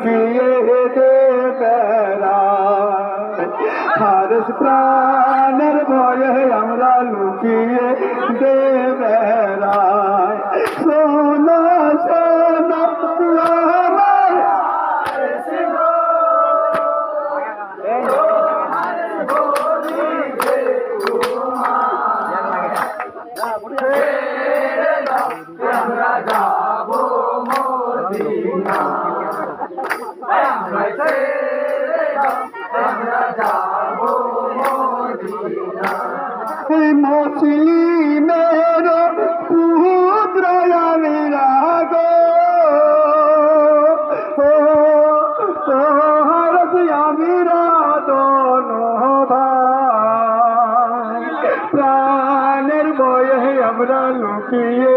লুকিয়ে বেড়াই হারেস প্রাণের ভয়ে আমরা লুকিয়ে বেড়াই সোনা সোনা আমার আমরা যাবো মদিনা আমরা যাবো মদিনা মুসলিমের পুত্র আমিরা গো হরত আমিরা দোনো ভাই প্রাণের বয়ে আমরা লুকিয়ে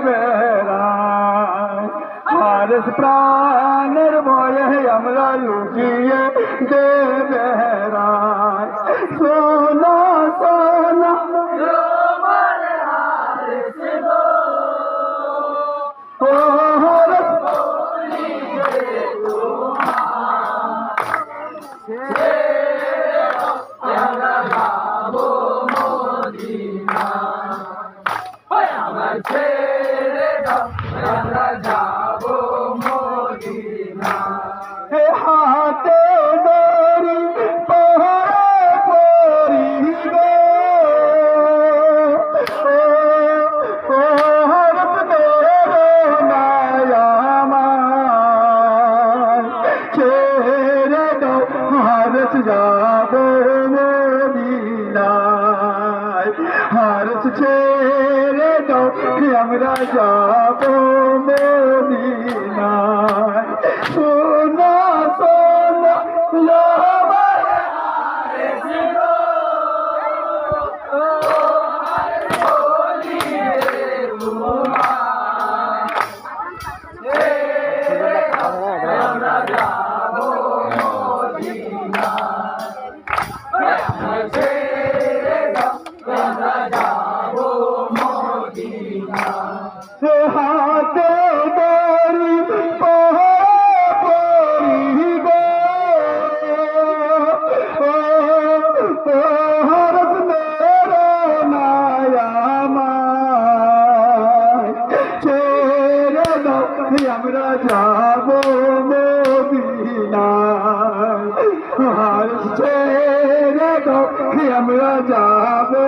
বেড়াই হারেস প্রাণের ভয়ে আমরা লুকিয়ে বেড়াই সোনা সোনা ও হারেস আমরা যাবো মদিনা আমার ছেড়ে দাও আমরা যাবো মদিনা হে হাতে দড়ি পাহাড়ে পরি গো ও হরত মেরে মায়া আমার ছেড়ে দাও হারস যাবো মদিনায় হারস ছেড়ে দাও আমরা যাবো মদিনায় সোনা সোনা আমার হারেস গো আমরা যাবো মদিনা আমরা যাবো মদিনা হাতে দড়ি পরি গো হরত মেরে মায়া আমায় ছেড়ে দাও আমরা যাবো মদিনায় হারস ছেড়ে দাও আমরা যাবো